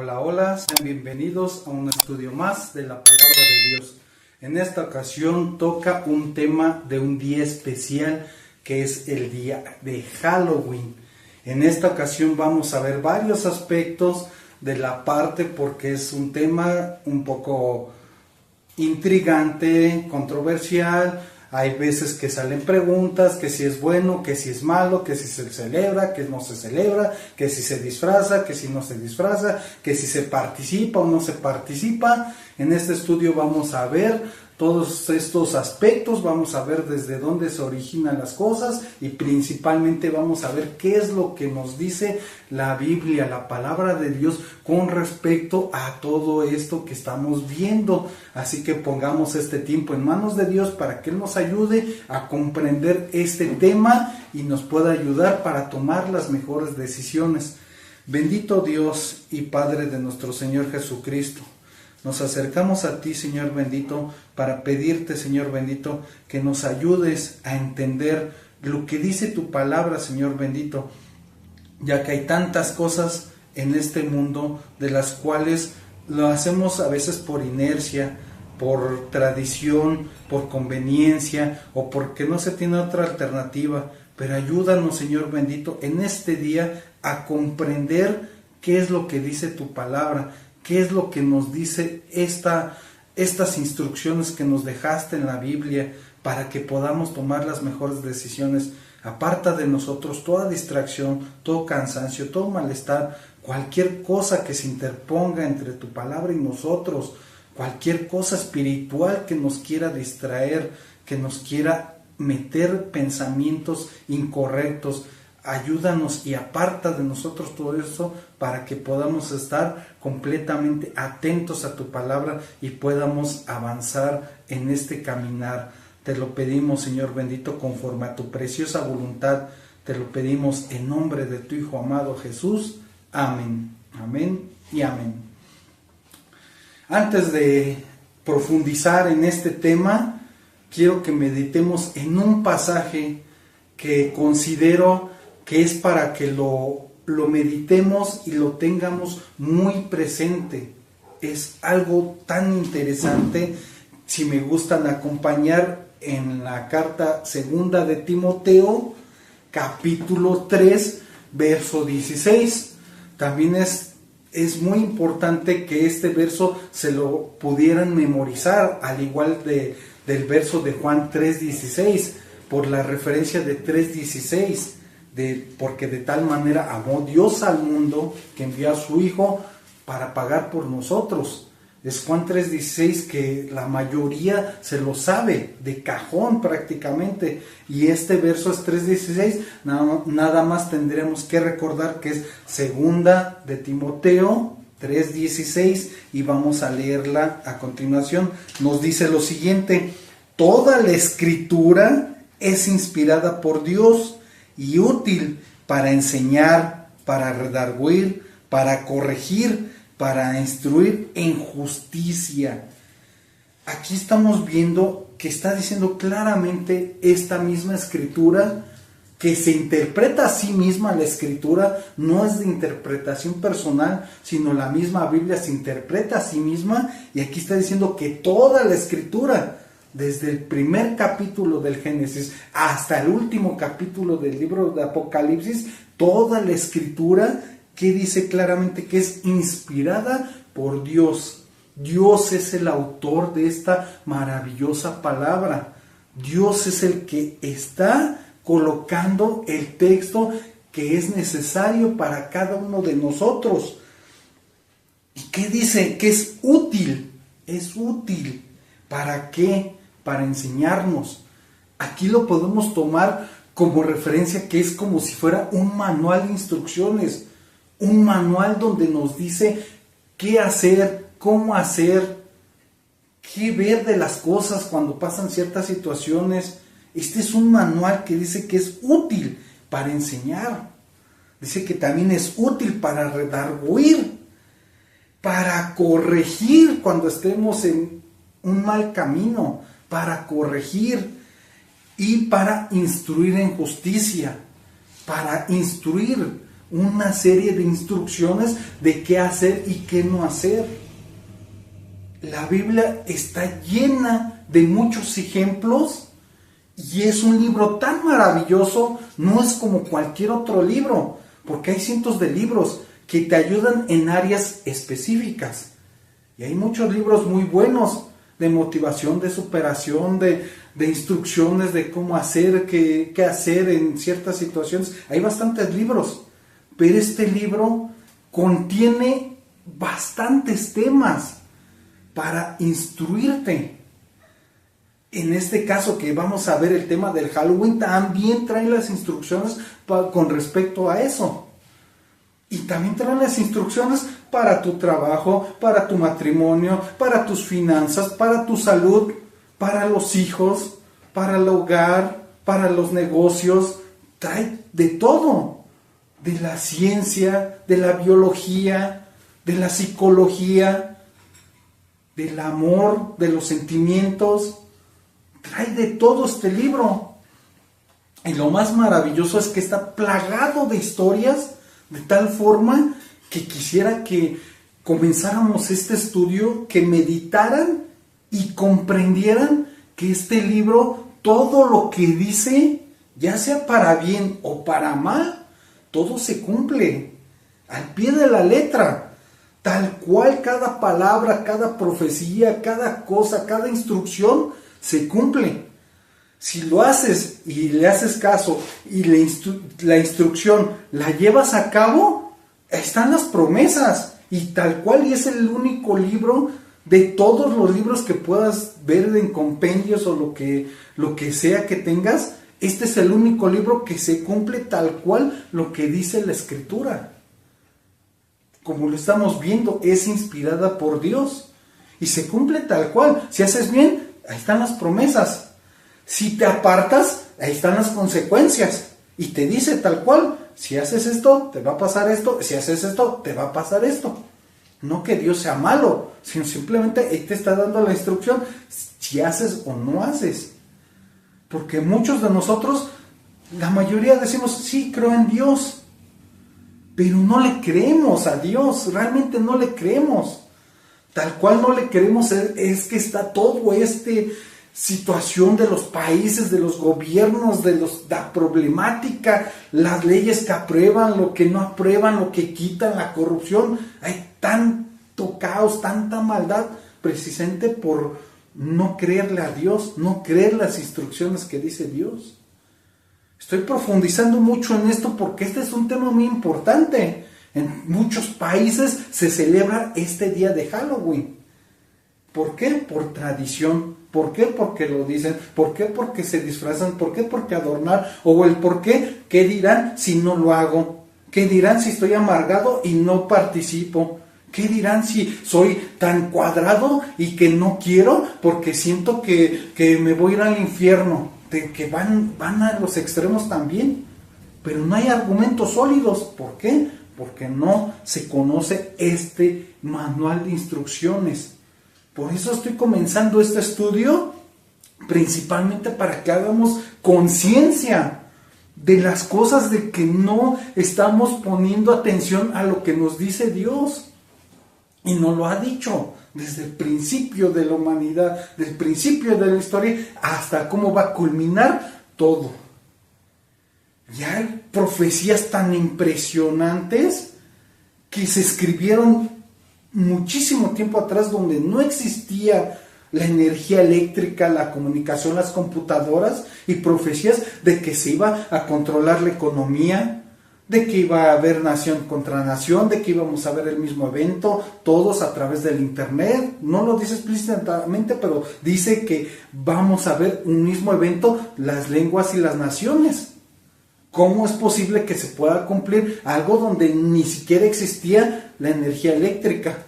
Hola, hola, sean bienvenidos a un estudio más de la Palabra de Dios. En esta ocasión toca un tema de un día especial que es el día de Halloween. En esta ocasión vamos a ver varios aspectos de la parte porque es un tema un poco intrigante, controversial. Hay veces que salen preguntas, que si es bueno, que si es malo, que si se celebra, que no se celebra, que si se disfraza, que si no se disfraza, que si se participa o no se participa. En este estudio vamos a ver todos estos aspectos, vamos a ver desde dónde se originan las cosas y principalmente vamos a ver qué es lo que nos dice la Biblia, la palabra de Dios con respecto a todo esto que estamos viendo. Así que pongamos este tiempo en manos de Dios para que Él nos ayude a comprender este tema y nos pueda ayudar para tomar las mejores decisiones. Bendito Dios y Padre de nuestro Señor Jesucristo. Nos acercamos a ti, Señor bendito, para pedirte, Señor bendito, que nos ayudes a entender lo que dice tu palabra, Señor bendito, ya que hay tantas cosas en este mundo de las cuales lo hacemos a veces por inercia, por tradición, por conveniencia o porque no se tiene otra alternativa. Pero ayúdanos, Señor bendito, en este día a comprender qué es lo que dice tu palabra, qué es lo que nos dice estas instrucciones que nos dejaste en la Biblia para que podamos tomar las mejores decisiones. Aparta de nosotros toda distracción, todo cansancio, todo malestar, cualquier cosa que se interponga entre tu palabra y nosotros, cualquier cosa espiritual que nos quiera distraer, que nos quiera meter pensamientos incorrectos. Ayúdanos y aparta de nosotros todo eso para que podamos estar completamente atentos a tu palabra y podamos avanzar en este caminar. Te lo pedimos, Señor bendito, conforme a tu preciosa voluntad. Te lo pedimos en nombre de tu Hijo amado Jesús. Amén, amén y amén. Antes de profundizar en este tema, quiero que meditemos en un pasaje que considero que es para que lo meditemos y lo tengamos muy presente. Es algo tan interesante. Si me gustan acompañar en la carta segunda de Timoteo, capítulo 3, verso 16. También es muy importante que este verso se lo pudieran memorizar, al igual del verso de Juan 3:16, por la referencia de 3:16. Porque de tal manera amó Dios al mundo que envió a su Hijo para pagar por nosotros. Es Juan 3:16 que la mayoría se lo sabe de cajón prácticamente, y este verso es 3:16. Nada más tendremos que recordar que es segunda de Timoteo 3:16 y vamos a leerla a continuación. Nos dice lo siguiente: toda la escritura es inspirada por Dios y útil para enseñar, para redarguir, para corregir, para instruir en justicia. Aquí estamos viendo que está diciendo claramente esta misma escritura, que se interpreta a sí misma. La escritura no es de interpretación personal, sino la misma Biblia se interpreta a sí misma, y aquí está diciendo que toda la escritura, desde el primer capítulo del Génesis hasta el último capítulo del libro de Apocalipsis, toda la escritura que dice claramente que es inspirada por Dios. Dios es el autor de esta maravillosa palabra. Dios es el que está colocando el texto que es necesario para cada uno de nosotros. ¿Y qué dice? Que es útil. Es útil. ¿Para qué? Para enseñarnos. Aquí lo podemos tomar como referencia, que es como si fuera un manual de instrucciones, un manual donde nos dice qué hacer, cómo hacer, qué ver de las cosas cuando pasan ciertas situaciones. Este es un manual que dice que es útil para enseñar. Dice que también es útil para redarguir, para corregir cuando estemos en un mal camino, para corregir y para instruir en justicia. Para instruir, una serie de instrucciones de qué hacer y qué no hacer. La Biblia está llena de muchos ejemplos y es un libro tan maravilloso, no es como cualquier otro libro, porque hay cientos de libros que te ayudan en áreas específicas. Y hay muchos libros muy buenos de motivación, de superación, de instrucciones de cómo hacer, qué hacer en ciertas situaciones. Hay bastantes libros, pero este libro contiene bastantes temas para instruirte. En este caso que vamos a ver el tema del Halloween, también trae las instrucciones con respecto a eso. Y también trae las instrucciones para tu trabajo, para tu matrimonio, para tus finanzas, para tu salud, para los hijos, para el hogar, para los negocios. Trae de todo. De la ciencia, de la biología, de la psicología, del amor, de los sentimientos. Trae de todo este libro. Y lo más maravilloso es que está plagado de historias de tal forma que quisiera que comenzáramos este estudio, que meditaran y comprendieran que este libro, todo lo que dice, ya sea para bien o para mal, todo se cumple al pie de la letra. Tal cual cada palabra, cada profecía, cada cosa, cada instrucción se cumple. Si lo haces y le haces caso y la instrucción la llevas a cabo, están las promesas. Y tal cual, y es el único libro de todos los libros que puedas ver en compendios o lo que sea que tengas. Este es el único libro que se cumple tal cual lo que dice la Escritura. Como lo estamos viendo, es inspirada por Dios y se cumple tal cual. Si haces bien, ahí están las promesas. Si te apartas, ahí están las consecuencias. Y te dice tal cual, si haces esto, te va a pasar esto. Si haces esto, te va a pasar esto. No que Dios sea malo, sino simplemente Él te está dando la instrucción si haces o no haces. Porque muchos de nosotros, la mayoría decimos, sí, creo en Dios. Pero no le creemos a Dios, realmente no le creemos. Tal cual no le creemos es que está todo situación de los países, de los gobiernos, la problemática, las leyes que aprueban, lo que no aprueban, lo que quitan, la corrupción. Hay tanto caos, tanta maldad, precisamente por no creerle a Dios, no creer las instrucciones que dice Dios. Estoy profundizando mucho en esto porque este es un tema muy importante. En muchos países se celebra este día de Halloween. ¿Por qué? Por tradición. ¿Por qué? Porque lo dicen. ¿Por qué? Porque se disfrazan. ¿Por qué? Porque adornar. O el por qué. ¿Qué dirán si no lo hago? ¿Qué dirán si estoy amargado y no participo? ¿Qué dirán si soy tan cuadrado y que no quiero porque siento que me voy a ir al infierno? Que van a los extremos también. Pero no hay argumentos sólidos. ¿Por qué? Porque no se conoce este manual de instrucciones. Por eso estoy comenzando este estudio, principalmente para que hagamos conciencia de las cosas de que no estamos poniendo atención a lo que nos dice Dios. Y nos lo ha dicho desde el principio de la humanidad, desde el principio de la historia, hasta cómo va a culminar todo. Ya hay profecías tan impresionantes que se escribieron muchísimo tiempo atrás, donde no existía la energía eléctrica, la comunicación, las computadoras, y profecías de que se iba a controlar la economía, de que iba a haber nación contra nación, de que íbamos a ver el mismo evento, todos a través del internet. No lo dice explícitamente, pero dice que vamos a ver un mismo evento, las lenguas y las naciones. ¿Cómo es posible que se pueda cumplir algo donde ni siquiera existía la energía eléctrica?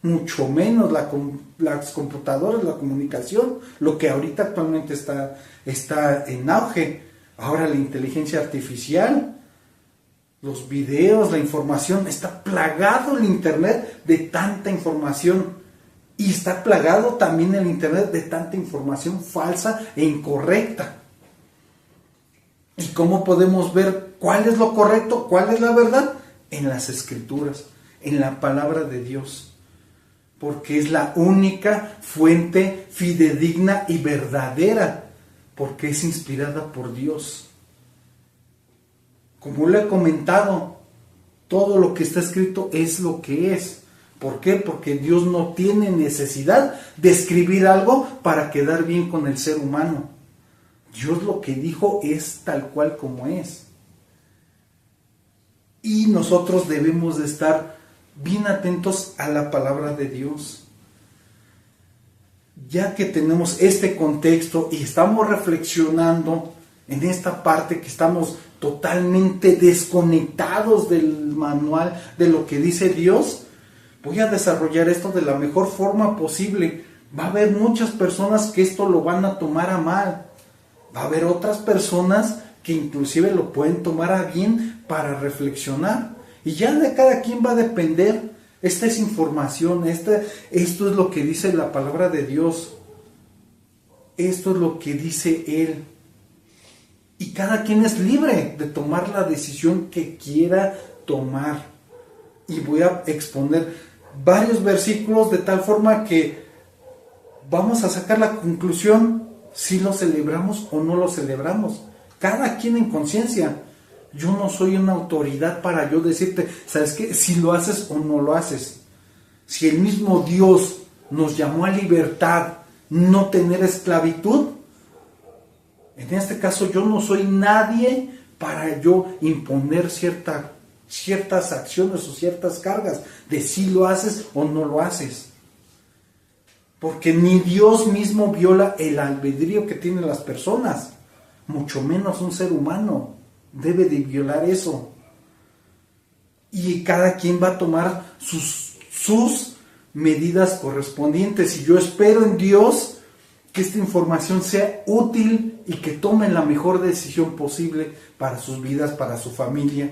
Mucho menos las computadoras, la comunicación, lo que ahorita actualmente está en auge. Ahora la inteligencia artificial, los videos, la información, está plagado el internet de tanta información. Y está plagado también el internet de tanta información falsa e incorrecta. ¿Y cómo podemos ver cuál es lo correcto, cuál es la verdad? en las Escrituras, en la palabra de Dios, porque es la única fuente fidedigna y verdadera, porque es inspirada por Dios. Como le he comentado, todo lo que está escrito es lo que es. ¿Por qué? Porque Dios no tiene necesidad de escribir algo para quedar bien con el ser humano. Dios lo que dijo es tal cual como es. Y nosotros debemos de estar bien atentos a la palabra de Dios. Ya que tenemos este contexto y estamos reflexionando en esta parte que estamos totalmente desconectados del manual de lo que dice Dios, voy a desarrollar esto de la mejor forma posible. Va a haber muchas personas que esto lo van a tomar a mal. Va a haber otras personas que inclusive lo pueden tomar a bien para reflexionar. Y ya de cada quien va a depender. Esta es información, esto es lo que dice la palabra de Dios. Esto es lo que dice Él. Y cada quien es libre de tomar la decisión que quiera tomar. Y voy a exponer varios versículos de tal forma que vamos a sacar la conclusión si lo celebramos o no lo celebramos. Cada quien en conciencia. Yo no soy una autoridad para yo decirte, ¿sabes qué? Si lo haces o no lo haces. Si el mismo Dios nos llamó a libertad, no tener esclavitud, en este caso yo no soy nadie para yo imponer ciertas acciones o ciertas cargas de si lo haces o no lo haces. Porque ni Dios mismo viola el albedrío que tienen las personas, mucho menos un ser humano debe de violar eso. Y cada quien va a tomar sus medidas correspondientes. Y yo espero en Dios que esta información sea útil y que tomen la mejor decisión posible para sus vidas, para su familia.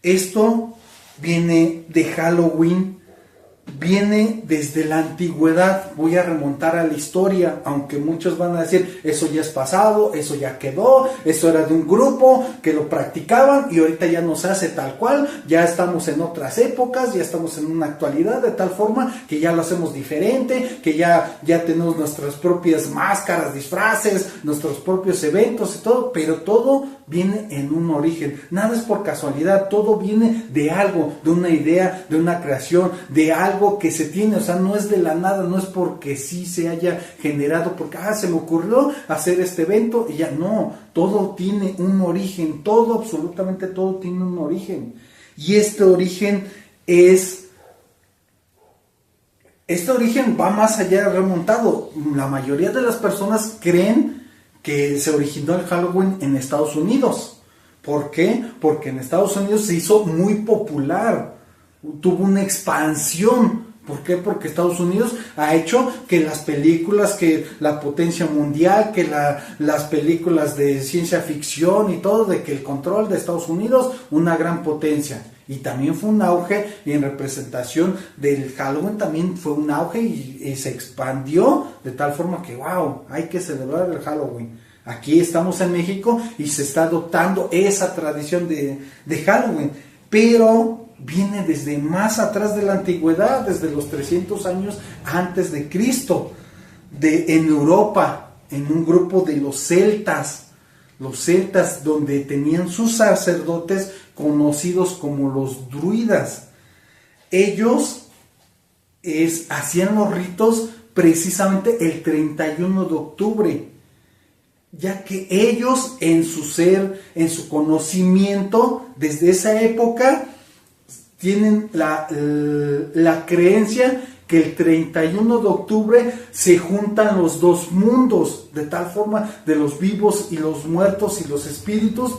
Esto viene de Halloween, viene desde la antigüedad. Voy a remontar a la historia, aunque muchos van a decir, eso ya es pasado, eso ya quedó, eso era de un grupo que lo practicaban y ahorita ya no se hace tal cual, ya estamos en otras épocas, ya estamos en una actualidad de tal forma que ya lo hacemos diferente, que ya tenemos nuestras propias máscaras, disfraces, nuestros propios eventos y todo, pero todo viene en un origen. Nada es por casualidad, todo viene de algo, de una idea, de una creación, de algo que se tiene, o sea, no es de la nada, no es porque sí se haya generado, porque se me ocurrió hacer este evento y ya no, todo tiene un origen, todo, absolutamente todo tiene un origen. Y este origen va más allá, remontado. La mayoría de las personas creen que se originó el Halloween en Estados Unidos. ¿Por qué? Porque en Estados Unidos se hizo muy popular, tuvo una expansión. ¿Por qué? Porque Estados Unidos ha hecho que las películas, que la potencia mundial, que las películas de ciencia ficción y todo, de que el control de Estados Unidos, una gran potencia. Y también fue un auge, y en representación del Halloween también fue un auge y se expandió de tal forma que, wow, hay que celebrar el Halloween. Aquí estamos en México y se está adoptando esa tradición de Halloween, pero viene desde más atrás de la antigüedad, desde los 300 años antes de Cristo, en Europa, en un grupo de los celtas, donde tenían sus sacerdotes conocidos como los druidas. Ellos hacían los ritos precisamente el 31 de octubre, ya que ellos en su ser, en su conocimiento, desde esa época, tienen la creencia que el 31 de octubre se juntan los dos mundos, de tal forma de los vivos y los muertos y los espíritus,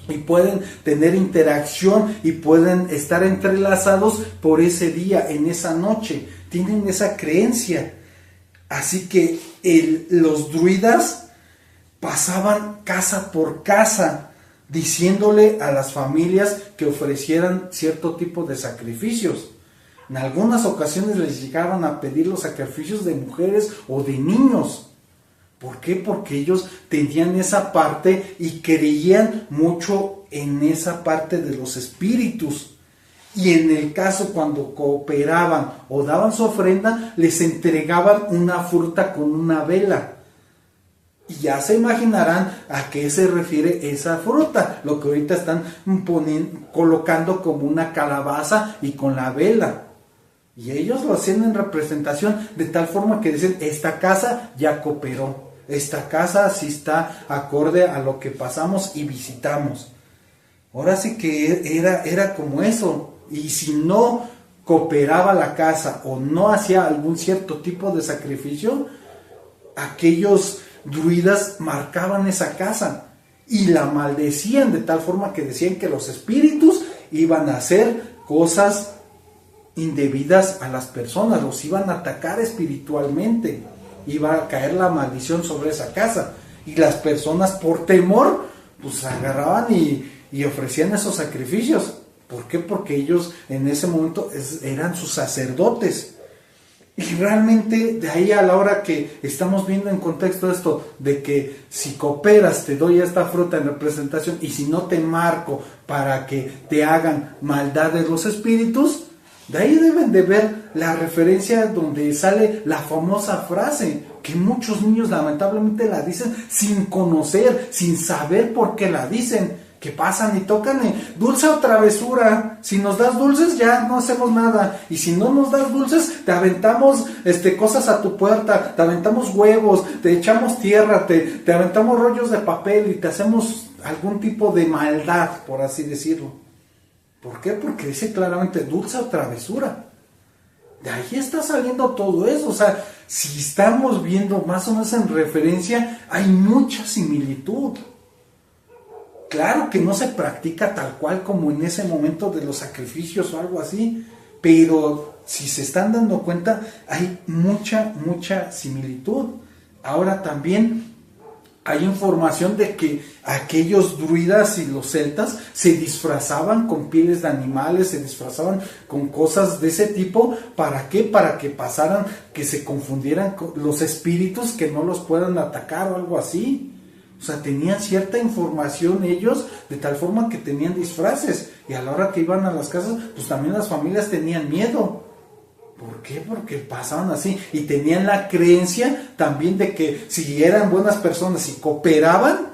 y pueden tener interacción y pueden estar entrelazados por ese día, en esa noche. Tienen esa creencia. Así que los druidas pasaban casa por casa, diciéndole a las familias que ofrecieran cierto tipo de sacrificios. En algunas ocasiones les llegaban a pedir los sacrificios de mujeres o de niños. ¿Por qué? Porque ellos tenían esa parte y creían mucho en esa parte de los espíritus. Y en el caso cuando cooperaban o daban su ofrenda, les entregaban una fruta con una vela. Y ya se imaginarán a qué se refiere esa fruta, lo que ahorita están colocando como una calabaza y con la vela. Y ellos lo hacían en representación de tal forma que dicen, esta casa ya cooperó, esta casa sí está acorde a lo que pasamos y visitamos. Ahora sí que era como eso. Y si no cooperaba la casa o no hacía algún cierto tipo de sacrificio, aquellos druidas marcaban esa casa y la maldecían de tal forma que decían que los espíritus iban a hacer cosas indebidas a las personas, los iban a atacar espiritualmente, iba a caer la maldición sobre esa casa, y las personas por temor pues agarraban y ofrecían esos sacrificios. ¿Por qué? Porque ellos en ese momento eran sus sacerdotes. Y realmente de ahí a la hora que estamos viendo en contexto esto, de que si cooperas te doy esta fruta en representación, y si no te marco para que te hagan maldades los espíritus, de ahí deben de ver la referencia donde sale la famosa frase, que muchos niños lamentablemente la dicen sin conocer, sin saber por qué la dicen. Que pasan y tocan dulce o travesura. Si nos das dulces ya no hacemos nada, y si no nos das dulces te aventamos cosas a tu puerta, te aventamos huevos, te echamos tierra, te aventamos rollos de papel y te hacemos algún tipo de maldad, por así decirlo. ¿Por qué? Porque dice claramente dulce o travesura. De ahí está saliendo todo eso. O sea, si estamos viendo más o menos en referencia, hay mucha similitud. Claro que no se practica tal cual como en ese momento de los sacrificios o algo así, pero si se están dando cuenta, hay mucha similitud. Ahora también hay información de que aquellos druidas y los celtas se disfrazaban con pieles de animales, se disfrazaban con cosas de ese tipo. ¿Para qué? Para que pasaran, que se confundieran con los espíritus, que no los puedan atacar o algo así. O sea, tenían cierta información ellos, de tal forma que tenían disfraces. Y a la hora que iban a las casas, pues también las familias tenían miedo. ¿Por qué? Porque pasaban así. Y tenían la creencia también de que si eran buenas personas y cooperaban,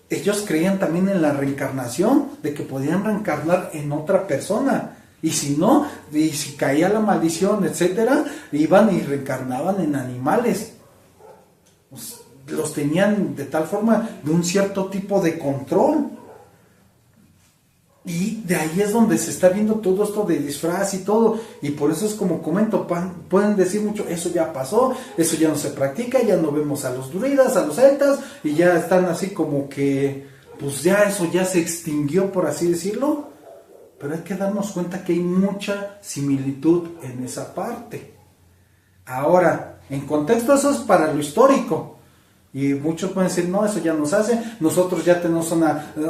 ellos creían también en la reencarnación, de que podían reencarnar en otra persona. Y si no, y si caía la maldición, etcétera, iban y reencarnaban en animales. Pues, los tenían de tal forma de un cierto tipo de control. Y de ahí es donde se está viendo todo esto de disfraz y todo. Y por eso es como comento, pueden decir mucho, eso ya pasó, eso ya no se practica, ya no vemos a los druidas, a los celtas, y ya están así como que, pues ya eso ya se extinguió, por así decirlo. Pero hay que darnos cuenta que hay mucha similitud en esa parte. Ahora, en contexto, eso es para lo histórico. Y muchos pueden decir, no, eso ya nos hace, nosotros ya tenemos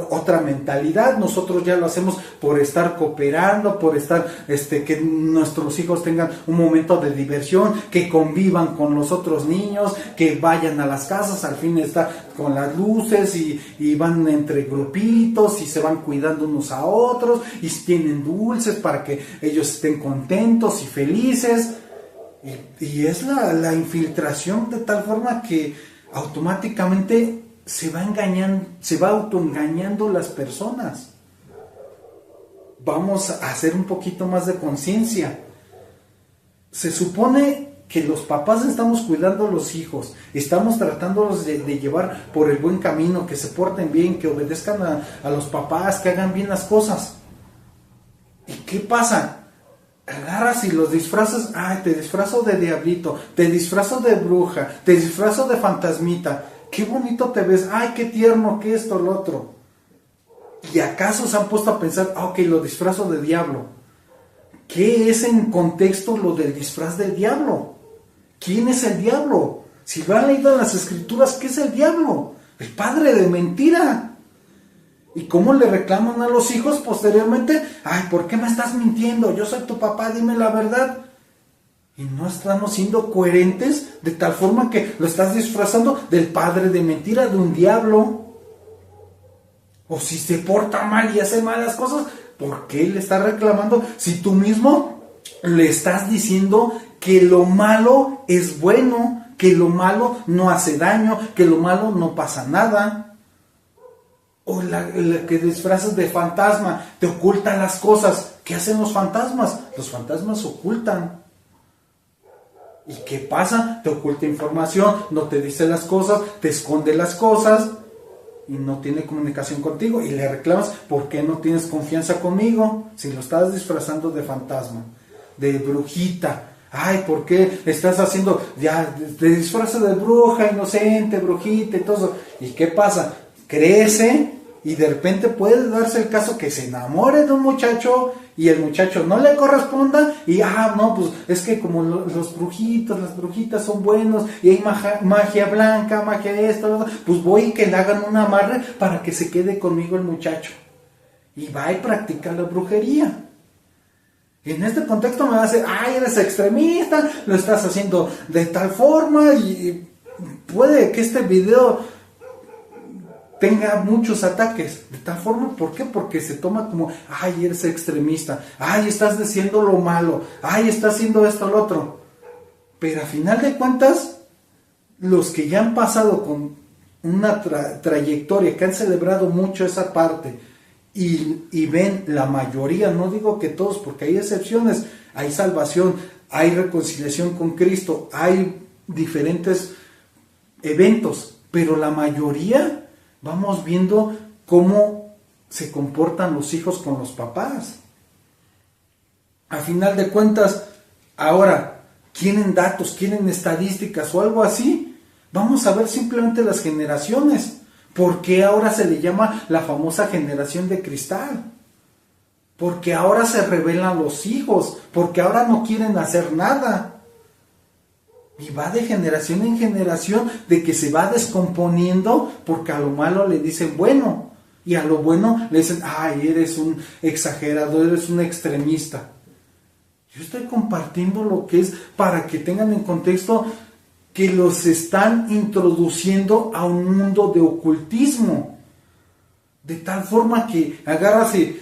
otra mentalidad, nosotros ya lo hacemos por estar cooperando, por estar, que nuestros hijos tengan un momento de diversión, que convivan con los otros niños, que vayan a las casas, al fin está con las luces y van entre grupitos y se van cuidando unos a otros y tienen dulces para que ellos estén contentos y felices. Y es la infiltración de tal forma que automáticamente se va autoengañando las personas. Vamos a hacer un poquito más de conciencia. Se supone que los papás estamos cuidando a los hijos, estamos tratándolos de llevar por el buen camino, que se porten bien, que obedezcan a los papás, que hagan bien las cosas. ¿Y qué pasa? Agarras y los disfrazas, te disfrazo de diablito, te disfrazo de bruja, te disfrazo de fantasmita, qué bonito te ves, qué tierno, qué esto, lo otro. ¿Y acaso se han puesto a pensar, ok, lo disfrazo de diablo? ¿Qué es en contexto lo del disfraz del diablo? ¿Quién es el diablo? Si lo han leído en las escrituras, ¿qué es el diablo? El padre de mentira. ¿Y cómo le reclaman a los hijos posteriormente? ¿Por qué me estás mintiendo? Yo soy tu papá, dime la verdad. Y no estamos siendo coherentes de tal forma que lo estás disfrazando del padre de mentira, de un diablo. O si se porta mal y hace malas cosas, ¿por qué le estás reclamando si tú mismo le estás diciendo que lo malo es bueno, que lo malo no hace daño, que lo malo no pasa nada? O la que disfrazas de fantasma, te oculta las cosas. ¿Qué hacen los fantasmas? Los fantasmas ocultan. ¿Y qué pasa? Te oculta información, no te dice las cosas, te esconde las cosas y no tiene comunicación contigo. Y le reclamas, ¿por qué no tienes confianza conmigo? Si lo estás disfrazando de fantasma, de brujita. Ay, ¿por qué estás haciendo? Ya, te disfrazas de bruja, inocente, brujita y todo eso. ¿Y qué pasa? Crece y de repente puede darse el caso que se enamore de un muchacho y el muchacho no le corresponda y no, pues es que como los brujitos, las brujitas son buenos y hay magia blanca, magia de esto, pues voy y que le hagan un amarre para que se quede conmigo el muchacho. Y va y practica la brujería. Y en este contexto me va a decir, eres extremista, lo estás haciendo de tal forma y puede que este video tenga muchos ataques, de tal forma, ¿por qué? Porque se toma como, eres extremista, estás diciendo lo malo, estás haciendo esto, lo otro. Pero a final de cuentas, los que ya han pasado con una trayectoria, que han celebrado mucho esa parte, y ven la mayoría, no digo que todos, porque hay excepciones, hay salvación, hay reconciliación con Cristo, hay diferentes eventos, pero la mayoría vamos viendo cómo se comportan los hijos con los papás. A final de cuentas, ahora, ¿quieren datos, quieren estadísticas o algo así? Vamos a ver simplemente las generaciones. ¿Por qué ahora se le llama la famosa generación de cristal? Porque ahora se rebelan los hijos, porque ahora no quieren hacer nada. Y va de generación en generación de que se va descomponiendo porque a lo malo le dicen bueno y a lo bueno le dicen, eres un exagerado, eres un extremista. Yo estoy compartiendo lo que es para que tengan en contexto que los están introduciendo a un mundo de ocultismo. De tal forma que agarras y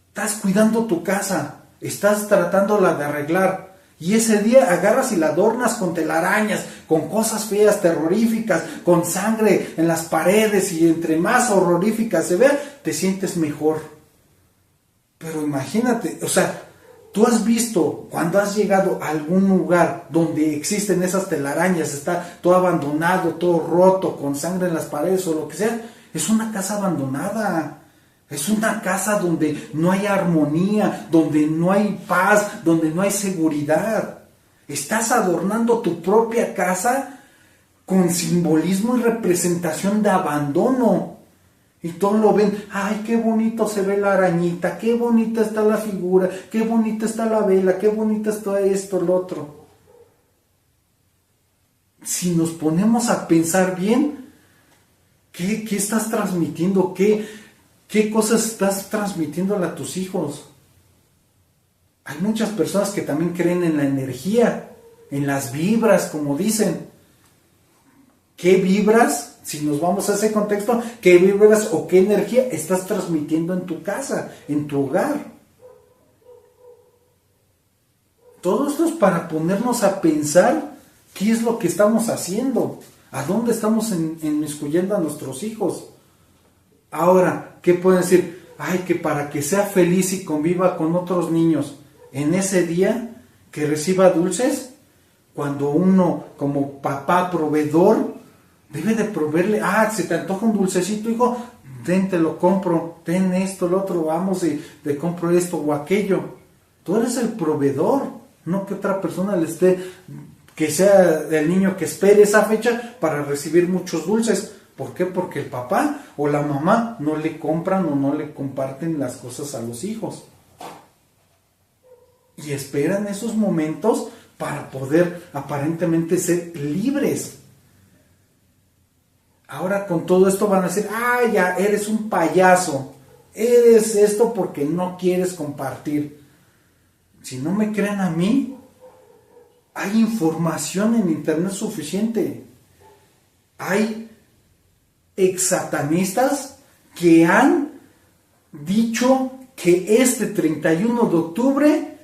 estás cuidando tu casa, estás tratándola de arreglar. Y ese día agarras y la adornas con telarañas, con cosas feas, terroríficas, con sangre en las paredes y entre más horroríficas se vea, te sientes mejor. Pero imagínate, tú has visto cuando has llegado a algún lugar donde existen esas telarañas, está todo abandonado, todo roto, con sangre en las paredes o lo que sea, es una casa abandonada. Es una casa donde no hay armonía, donde no hay paz, donde no hay seguridad. Estás adornando tu propia casa con simbolismo y representación de abandono. Y todos lo ven, qué bonito se ve la arañita, qué bonita está la figura, qué bonita está la vela, qué bonita está esto, lo otro. Si nos ponemos a pensar bien, ¿qué estás transmitiendo? ¿Qué cosas estás transmitiéndole a tus hijos? Hay muchas personas que también creen en la energía, en las vibras, como dicen. ¿Qué vibras? Si nos vamos a ese contexto, ¿qué vibras o qué energía estás transmitiendo en tu casa, en tu hogar? Todo esto es para ponernos a pensar qué es lo que estamos haciendo, a dónde estamos inmiscuyendo a nuestros hijos. Ahora, ¿qué pueden decir? Que para que sea feliz y conviva con otros niños en ese día, que reciba dulces, cuando uno como papá proveedor debe de proveerle, se te antoja un dulcecito, hijo, te lo compro, ten esto, lo otro, vamos y te compro esto o aquello. Tú eres el proveedor, no que otra persona que sea el niño que espere esa fecha para recibir muchos dulces. ¿Por qué? Porque el papá o la mamá no le compran o no le comparten las cosas a los hijos. Y esperan esos momentos para poder aparentemente ser libres. Ahora con todo esto van a decir, ya eres un payaso, eres esto porque no quieres compartir. Si no me creen a mí, hay información en internet suficiente. Hay exsatanistas que han dicho que este 31 de octubre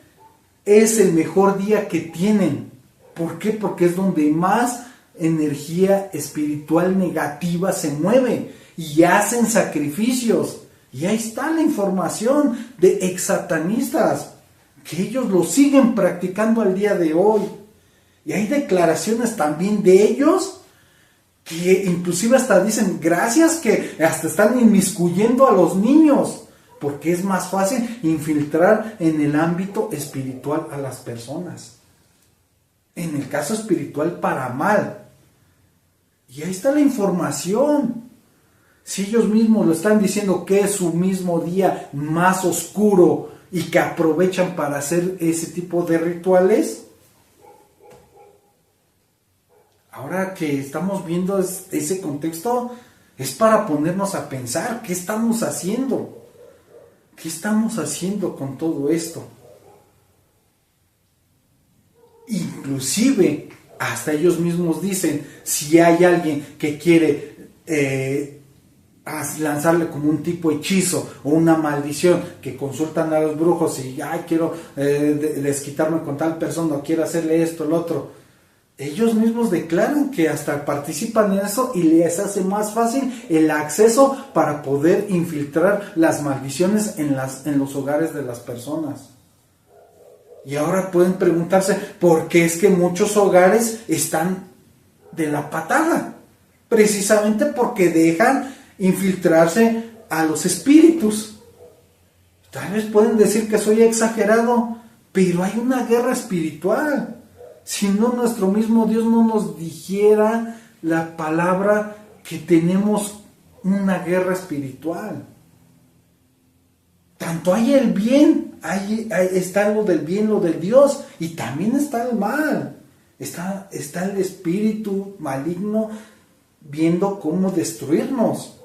es el mejor día que tienen. ¿Por qué? Porque es donde más energía espiritual negativa se mueve y hacen sacrificios. Y ahí está la información de exsatanistas, que ellos lo siguen practicando al día de hoy. Y hay declaraciones también de ellos que inclusive hasta dicen gracias, que hasta están inmiscuyendo a los niños, porque es más fácil infiltrar en el ámbito espiritual a las personas. En el caso espiritual para mal. Y ahí está la información. Si ellos mismos lo están diciendo que es su mismo día más oscuro y que aprovechan para hacer ese tipo de rituales. Ahora que estamos viendo ese contexto, es para ponernos a pensar qué estamos haciendo. ¿Qué estamos haciendo con todo esto? Inclusive, hasta ellos mismos dicen, si hay alguien que quiere lanzarle como un tipo hechizo o una maldición, que consultan a los brujos y quiero desquitarme con tal persona, o quiero hacerle esto, lo otro. Ellos mismos declaran que hasta participan en eso y les hace más fácil el acceso para poder infiltrar las maldiciones en los hogares de las personas. Y ahora pueden preguntarse por qué es que muchos hogares están de la patada. Precisamente porque dejan infiltrarse a los espíritus. Tal vez pueden decir que soy exagerado, pero hay una guerra espiritual. Si no, nuestro mismo Dios no nos dijera la palabra que tenemos una guerra espiritual. Tanto hay el bien, está lo del bien, lo del Dios, y también está el mal. Está el espíritu maligno viendo cómo destruirnos.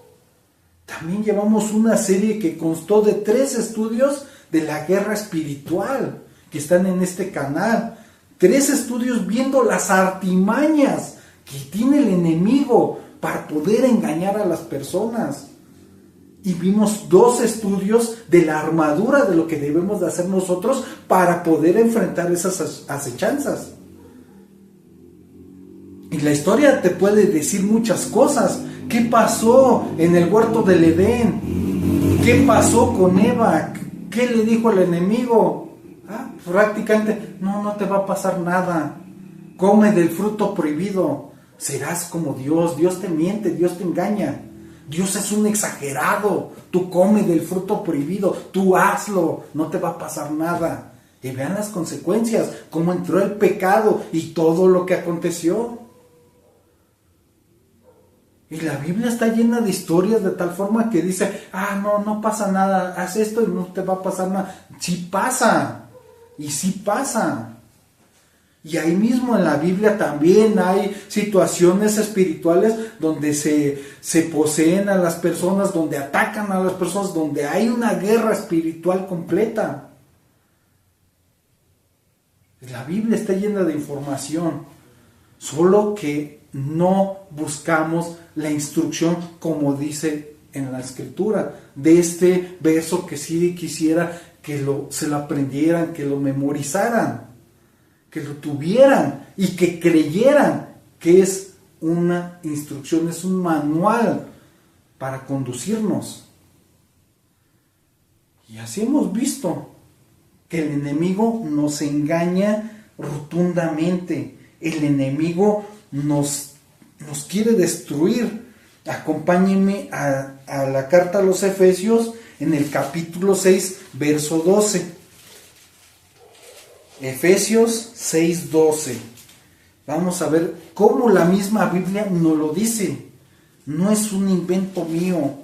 También llevamos una serie que constó de 3 estudios de la guerra espiritual que están en este canal. 3 estudios viendo las artimañas que tiene el enemigo para poder engañar a las personas. Y vimos 2 estudios de la armadura de lo que debemos de hacer nosotros para poder enfrentar esas acechanzas. Y la historia te puede decir muchas cosas. ¿Qué pasó en el huerto del Edén? ¿Qué pasó con Eva? ¿Qué le dijo el enemigo? Prácticamente, no te va a pasar nada. Come del fruto prohibido. Serás como Dios. Dios te miente, Dios te engaña. Dios es un exagerado. Tú come del fruto prohibido. Tú hazlo. No te va a pasar nada. Y vean las consecuencias. Cómo entró el pecado y todo lo que aconteció. Y la Biblia está llena de historias de tal forma que dice, no pasa nada. Haz esto y no te va a pasar nada. Sí pasa. Y sí pasa. Y ahí mismo en la Biblia también hay situaciones espirituales donde se poseen a las personas, donde atacan a las personas, donde hay una guerra espiritual completa. La Biblia está llena de información, solo que no buscamos la instrucción como dice en la Escritura. De este verso que sí quisiera que se lo aprendieran, que lo memorizaran, que lo tuvieran y que creyeran que es una instrucción, es un manual para conducirnos. Y así hemos visto que el enemigo nos engaña rotundamente. El enemigo nos quiere destruir. Acompáñenme a la carta a los Efesios en el capítulo 6, verso 12. Efesios 6, 12. Vamos a ver cómo la misma Biblia nos lo dice. No es un invento mío.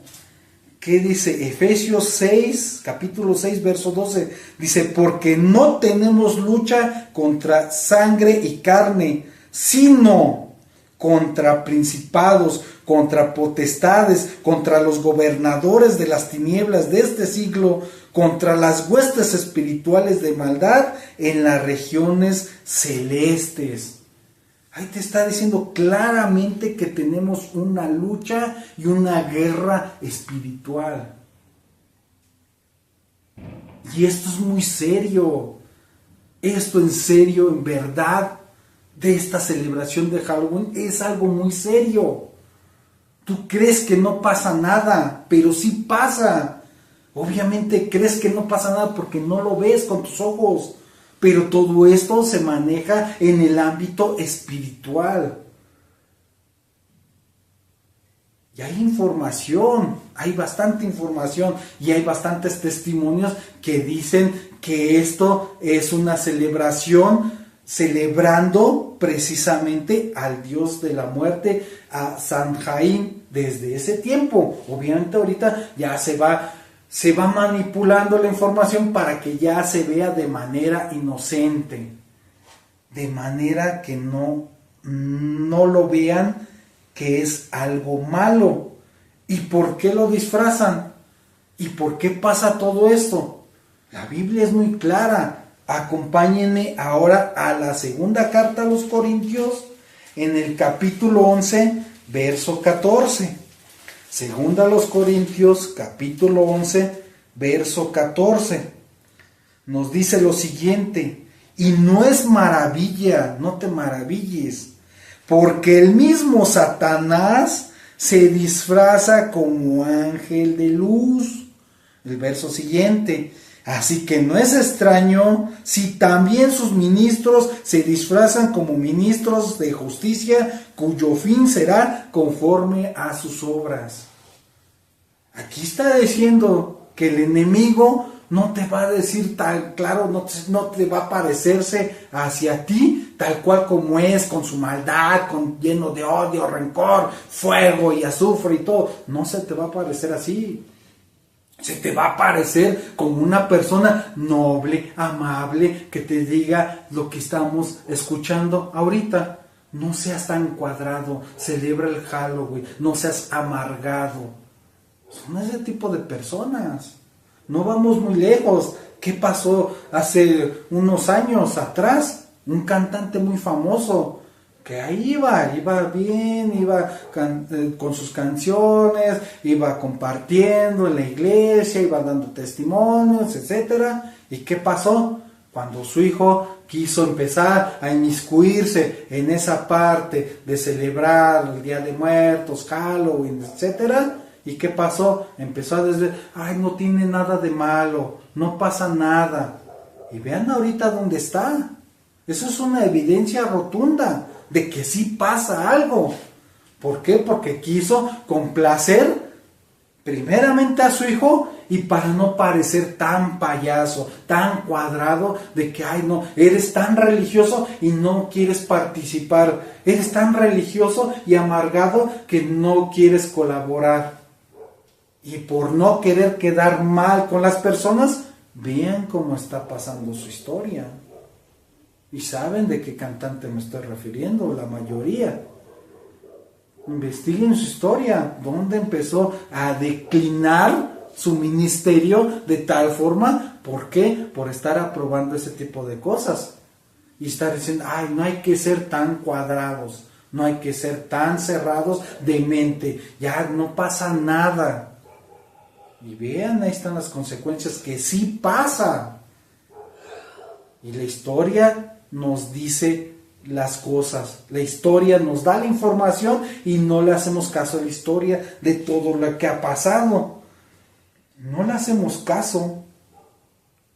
¿Qué dice? Efesios 6, capítulo 6, verso 12. Dice, porque no tenemos lucha contra sangre y carne, sino contra principados, contra potestades, contra los gobernadores de las tinieblas de este siglo, contra las huestes espirituales de maldad en las regiones celestes. Ahí te está diciendo claramente que tenemos una lucha y una guerra espiritual. Y esto es muy serio. Esto en serio, en verdad, de esta celebración de Halloween es algo muy serio. Tú crees que no pasa nada, pero sí pasa. Obviamente crees que no pasa nada porque no lo ves con tus ojos. Pero todo esto se maneja en el ámbito espiritual. Y hay información, hay bastante información y hay bastantes testimonios que dicen que esto es una celebración celebrando precisamente al Dios de la muerte, a Samhain, desde ese tiempo. Obviamente ahorita ya se va manipulando la información para que ya se vea de manera inocente, de manera que no lo vean que es algo malo. ¿Y por qué lo disfrazan? ¿Y por qué pasa todo esto? La Biblia es muy clara. Acompáñenme ahora a la segunda carta a los Corintios, en el capítulo 11, verso 14. Segunda a los Corintios, capítulo 11, verso 14. Nos dice lo siguiente: y no es maravilla, no te maravilles, porque el mismo Satanás se disfraza como ángel de luz. El verso siguiente: así que no es extraño si también sus ministros se disfrazan como ministros de justicia, cuyo fin será conforme a sus obras. Aquí está diciendo que el enemigo no te va a decir tal, claro, no te va a parecerse hacia ti tal cual como es, con su maldad, lleno de odio, rencor, fuego y azufre y todo. No se te va a parecer así. Se te va a parecer como una persona noble, amable, que te diga lo que estamos escuchando ahorita. No seas tan cuadrado, celebra el Halloween, no seas amargado. Son ese tipo de personas. No vamos muy lejos. ¿Qué pasó hace unos años atrás? Un cantante muy famoso que ahí iba bien, con sus canciones, iba compartiendo en la iglesia, iba dando testimonios, etcétera. ¿Y qué pasó? Cuando su hijo quiso empezar a inmiscuirse en esa parte de celebrar el Día de Muertos, Halloween, etcétera, ¿y qué pasó? Empezó a decir, ay, no tiene nada de malo, no pasa nada. Y vean ahorita dónde está. Eso es una evidencia rotunda de que sí pasa algo. ¿Por qué? Porque quiso complacer primeramente a su hijo y para no parecer tan payaso, tan cuadrado, de que, ay no, eres tan religioso y no quieres participar, eres tan religioso y amargado que no quieres colaborar. Y por no querer quedar mal con las personas, vean cómo está pasando su historia. Y saben de qué cantante me estoy refiriendo, la mayoría. Investiguen su historia, dónde empezó a declinar su ministerio de tal forma. ¿Por qué? Por estar aprobando ese tipo de cosas. Y estar diciendo, ay, no hay que ser tan cuadrados, no hay que ser tan cerrados de mente, ya no pasa nada. Y vean, ahí están las consecuencias que sí pasa. Y la historia nos dice las cosas. La historia nos da la información y no le hacemos caso a la historia de todo lo que ha pasado. No le hacemos caso.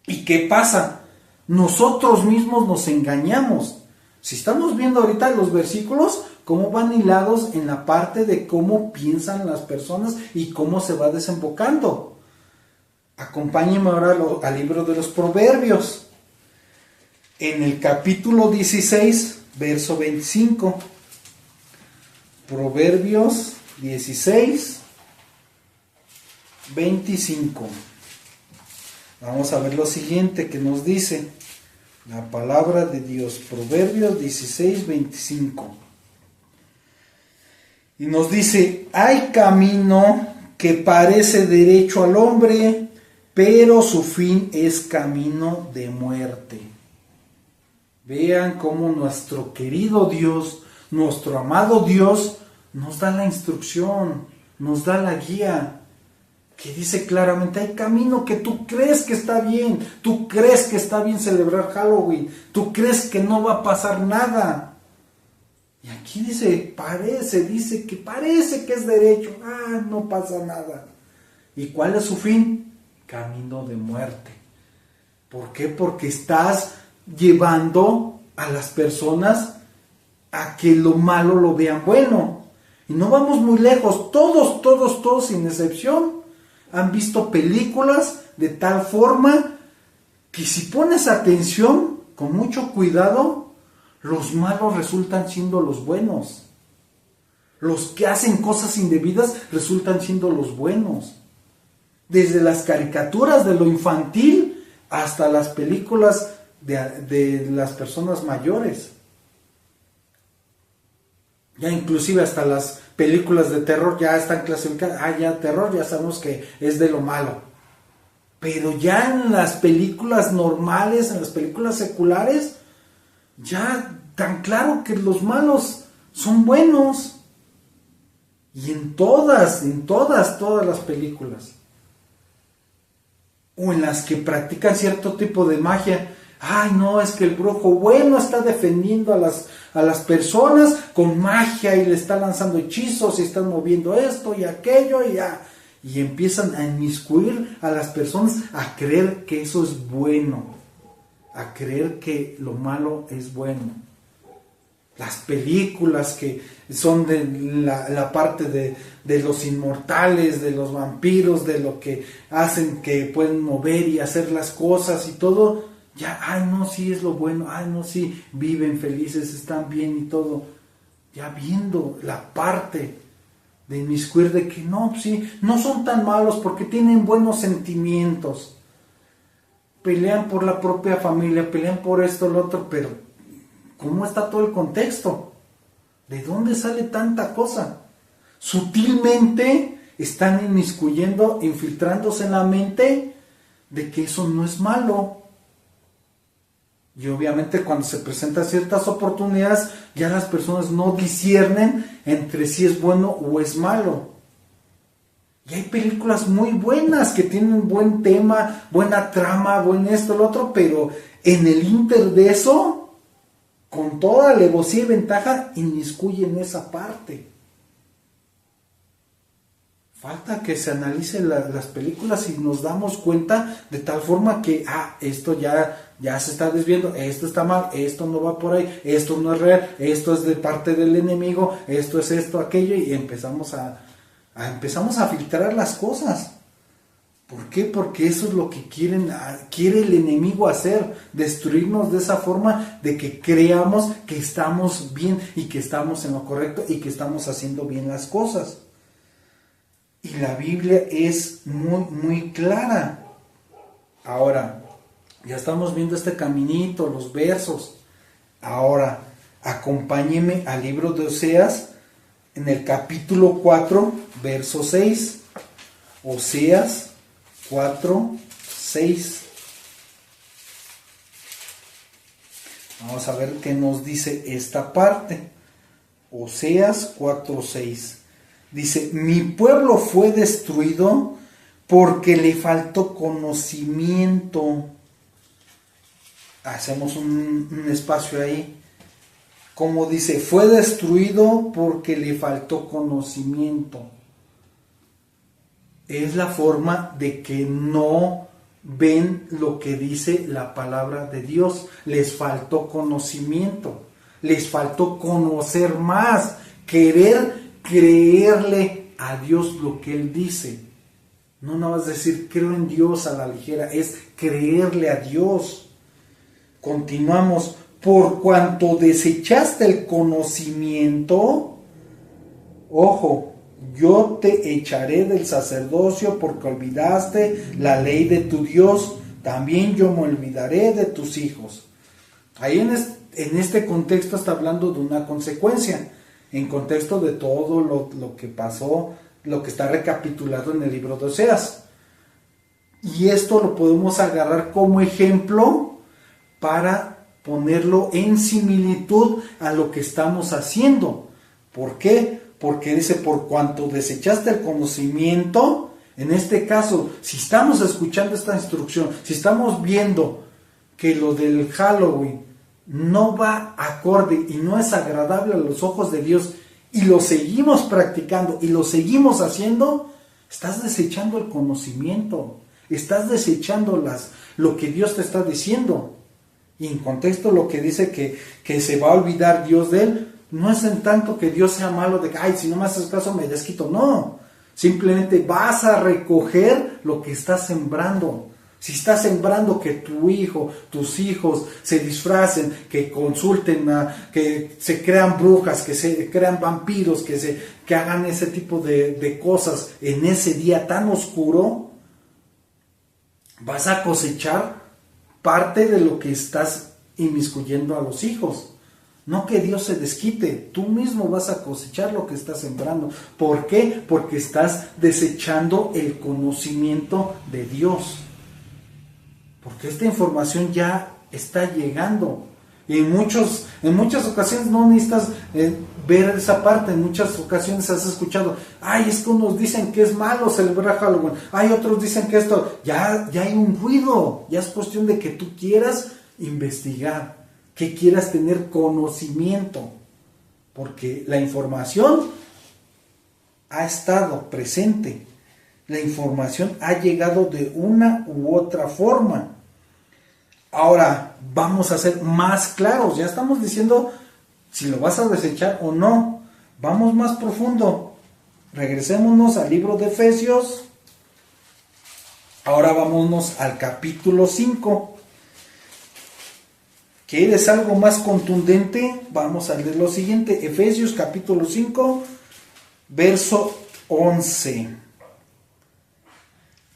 ¿Y qué pasa? Nosotros mismos nos engañamos. Si estamos viendo ahorita los versículos, cómo van hilados en la parte de cómo piensan las personas y cómo se va desembocando. Acompáñenme ahora al libro de los Proverbios. En el capítulo 16, verso 25. Proverbios 16, 25. Vamos a ver lo siguiente que nos dice la palabra de Dios. Proverbios 16, 25. Y nos dice, hay camino que parece derecho al hombre, pero su fin es camino de muerte. Vean cómo nuestro querido Dios nuestro amado Dios nos da la instrucción, nos da la guía, que dice claramente, hay camino que tú crees que está bien, tú crees que está bien celebrar Halloween, tú crees que no va a pasar nada. Y aquí dice que parece que es derecho, no pasa nada. ¿Y cuál es su fin? Camino de muerte. ¿Por qué? Porque estás llevando a las personas a que lo malo lo vean bueno. Y no vamos muy lejos, todos sin excepción han visto películas de tal forma que si pones atención, con mucho cuidado, los malos resultan siendo los buenos. Los que hacen cosas indebidas resultan siendo los buenos. Desde las caricaturas de lo infantil hasta las películas de las personas mayores. Ya inclusive hasta las películas de terror ya están clasificadas. Ya terror, ya sabemos que es de lo malo. Pero ya en las películas normales, en las películas seculares, ya tan claro que los malos son buenos. Y en todas las películas. O en las que practican cierto tipo de magia. No, es que el brujo bueno está defendiendo a las personas con magia y le está lanzando hechizos y están moviendo esto y aquello y empiezan a inmiscuir a las personas a creer que eso es bueno, a creer que lo malo es bueno. Las películas que son de la parte de los inmortales, de los vampiros, de lo que hacen que pueden mover y hacer las cosas y todo. Ya, sí es lo bueno, sí, viven felices, están bien y todo. Ya viendo la parte de inmiscuir de que no son tan malos porque tienen buenos sentimientos. Pelean por la propia familia, pelean por esto, lo otro, pero ¿cómo está todo el contexto? ¿De dónde sale tanta cosa? Sutilmente están inmiscuyendo, infiltrándose en la mente de que eso no es malo. Y obviamente cuando se presentan ciertas oportunidades, ya las personas no disciernen entre si es bueno o es malo. Y hay películas muy buenas que tienen buen tema, buena trama, buen esto, lo otro, pero en el inter de eso, con toda alevosía y ventaja, inmiscuyen esa parte. Falta que se analicen las películas y nos damos cuenta de tal forma que, esto ya se está desviando, esto está mal, esto no va por ahí, esto no es real, esto es de parte del enemigo, esto es esto, aquello, y empezamos a filtrar las cosas. ¿Por qué? Porque eso es lo que quiere el enemigo hacer, destruirnos de esa forma de que creamos que estamos bien y que estamos en lo correcto y que estamos haciendo bien las cosas. Y la Biblia es muy, muy clara. Ahora, ya estamos viendo este caminito, los versos. Ahora, acompáñeme al libro de Oseas, en el capítulo 4, verso 6. Oseas 4, 6. Vamos a ver qué nos dice esta parte. Oseas 4, 6. Dice, mi pueblo fue destruido porque le faltó conocimiento. Hacemos un espacio ahí. Como dice, fue destruido porque le faltó conocimiento. Es la forma de que no ven lo que dice la palabra de Dios. Les faltó conocimiento. Les faltó conocer más. Querer creerle a Dios lo que Él dice. No nada más decir creo en Dios a la ligera, es creerle a Dios. Continuamos. Por cuanto desechaste el conocimiento, ojo, yo te echaré del sacerdocio porque olvidaste la ley de tu Dios, también yo me olvidaré de tus hijos. Ahí en este contexto está hablando de una consecuencia. En contexto de todo lo que pasó, lo que está recapitulado en el libro de Oseas. Y esto lo podemos agarrar como ejemplo para ponerlo en similitud a lo que estamos haciendo. ¿Por qué? Porque dice, por cuanto desechaste el conocimiento, en este caso, si estamos escuchando esta instrucción, si estamos viendo que lo del Halloween no va acorde y no es agradable a los ojos de Dios, y lo seguimos practicando y lo seguimos haciendo, estás desechando el conocimiento, estás desechando lo que Dios te está diciendo. Y en contexto lo que dice que se va a olvidar Dios de él, no es en tanto que Dios sea malo de que, ay, si no me haces caso me desquito, no. Simplemente vas a recoger lo que estás sembrando. Si estás sembrando que tu hijo, tus hijos se disfracen, que consulten, que se crean brujas, que se crean vampiros, que hagan ese tipo de cosas en ese día tan oscuro, vas a cosechar parte de lo que estás inmiscuyendo a los hijos. No que Dios se desquite, tú mismo vas a cosechar lo que estás sembrando. ¿Por qué? Porque estás desechando el conocimiento de Dios. Porque esta información ya está llegando. Y en muchas ocasiones no necesitas ver esa parte. En muchas ocasiones has escuchado, ay, es que unos dicen que es malo celebrar Halloween, hay otros dicen que esto, ya hay un ruido. Ya es cuestión de que tú quieras investigar, que quieras tener conocimiento, porque la información ha estado presente, la información ha llegado de una u otra forma. Ahora vamos a ser más claros, ya estamos diciendo si lo vas a desechar o no. Vamos más profundo, regresémonos al libro de Efesios. Ahora vámonos al capítulo 5. ¿Quieres algo más contundente? Vamos a leer lo siguiente. Efesios capítulo 5, verso 11.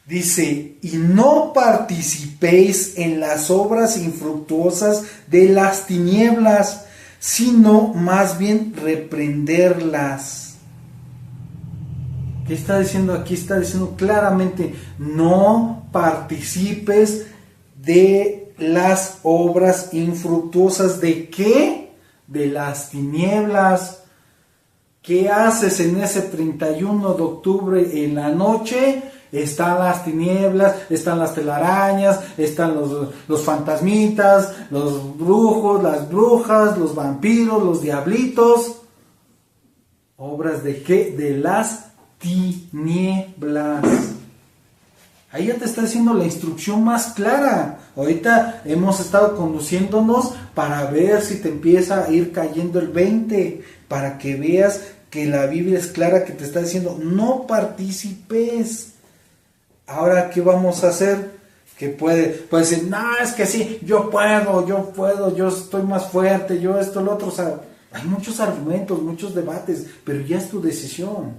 Dice, y no participéis en las obras infructuosas de las tinieblas, sino más bien reprenderlas. ¿Qué está diciendo aquí? Está diciendo claramente, no participes de las obras infructuosas. ¿De qué? De las tinieblas. ¿Qué haces en ese 31 de octubre en la noche? Están las tinieblas, están las telarañas, están los fantasmitas, los brujos, las brujas, los vampiros, los diablitos. ¿Obras de qué? De las tinieblas. Ahí ya te está diciendo la instrucción más clara. Ahorita hemos estado conduciéndonos para ver si te empieza a ir cayendo el 20, para que veas que la Biblia es clara, que te está diciendo no participes. Ahora, ¿qué vamos a hacer? Que puede decir, no, es que sí, yo puedo, yo estoy más fuerte, yo esto, lo otro. O sea, hay muchos argumentos, muchos debates, pero ya es tu decisión.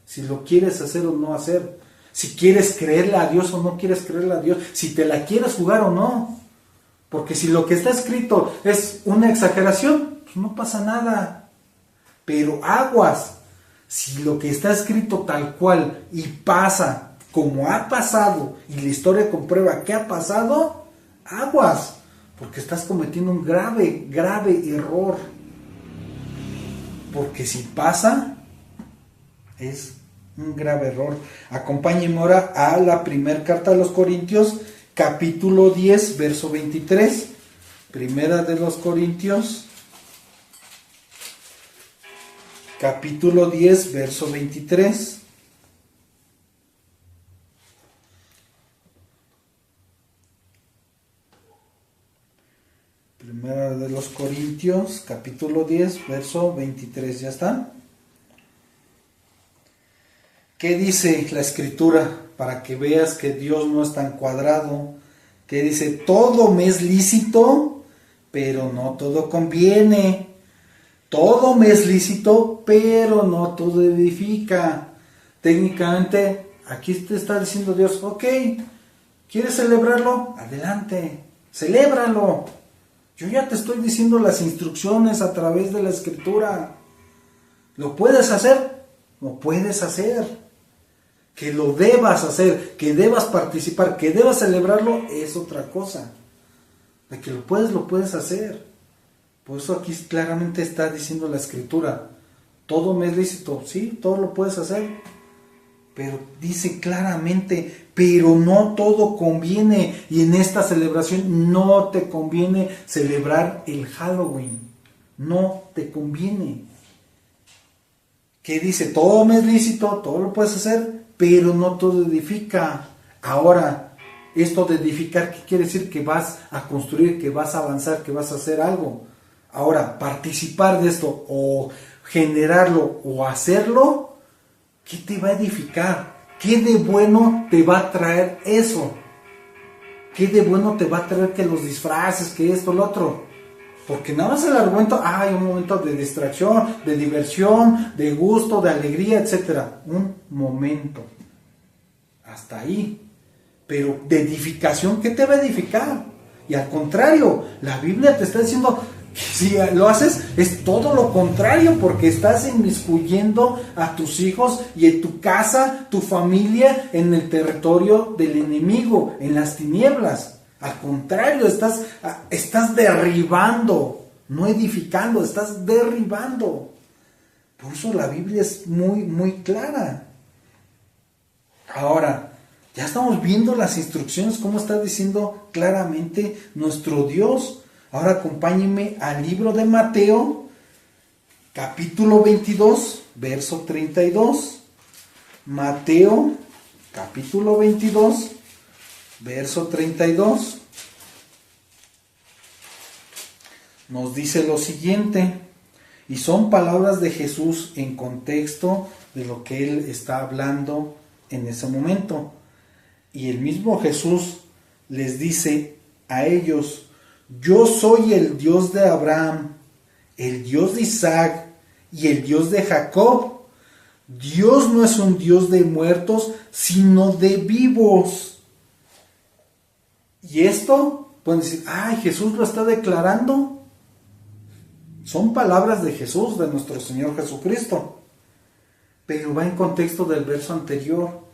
Si lo quieres hacer o no hacer. Si quieres creerle a Dios o no quieres creerle a Dios. Si te la quieres jugar o no. Porque si lo que está escrito es una exageración, pues no pasa nada. Pero aguas. Si lo que está escrito tal cual y pasa como ha pasado, y la historia comprueba que ha pasado, aguas, porque estás cometiendo un grave error. Porque si pasa, es un grave error. Acompáñenme ahora a la primera carta de los Corintios, capítulo 10, verso 23. Primera de los Corintios, capítulo 10, verso 23. Primera de los Corintios, capítulo 10, verso 23. ¿Ya está? ¿Qué dice la Escritura? Para que veas que Dios no es tan cuadrado. Que dice, todo me es lícito, pero no todo conviene. Todo me es lícito, pero no todo edifica. Técnicamente, aquí te está diciendo Dios, ok, ¿quieres celebrarlo? Adelante, celébralo. Yo ya te estoy diciendo las instrucciones a través de la Escritura. ¿Lo puedes hacer? Lo puedes hacer. Que lo debas hacer, que debas participar, que debas celebrarlo, es otra cosa. De que lo puedes hacer. Por eso aquí claramente está diciendo la Escritura, todo me es lícito, sí, todo lo puedes hacer. Pero dice claramente, pero no todo conviene. Y en esta celebración no te conviene celebrar el Halloween. No te conviene. Que dice, todo me es lícito, todo lo puedes hacer, pero no todo edifica. Ahora, esto de edificar, ¿qué quiere decir? Que vas a construir, que vas a avanzar, que vas a hacer algo. Ahora, participar de esto, o generarlo, o hacerlo, ¿qué te va a edificar? ¿Qué de bueno te va a traer eso? ¿Qué de bueno te va a traer que los disfraces, que esto, lo otro? Porque nada más el argumento, hay un momento de distracción, de diversión, de gusto, de alegría, etc. Un momento. Hasta ahí. Pero de edificación, ¿qué te va a edificar? Y al contrario, la Biblia te está diciendo, si lo haces, es todo lo contrario, porque estás inmiscuyendo a tus hijos y en tu casa, tu familia, en el territorio del enemigo, en las tinieblas. Al contrario, estás derribando, no edificando, estás derribando. Por eso la Biblia es muy, muy clara. Ahora, ya estamos viendo las instrucciones, como está diciendo claramente nuestro Dios. Ahora acompáñenme al libro de Mateo, capítulo 22, verso 32. Mateo, capítulo 22, verso 32. Nos dice lo siguiente, y son palabras de Jesús en contexto de lo que Él está hablando en ese momento. Y el mismo Jesús les dice a ellos, yo soy el Dios de Abraham, el Dios de Isaac y el Dios de Jacob. Dios no es un Dios de muertos, sino de vivos. Y esto, pueden decir, ay, Jesús lo está declarando. Son palabras de Jesús, de nuestro Señor Jesucristo. Pero va en contexto del verso anterior,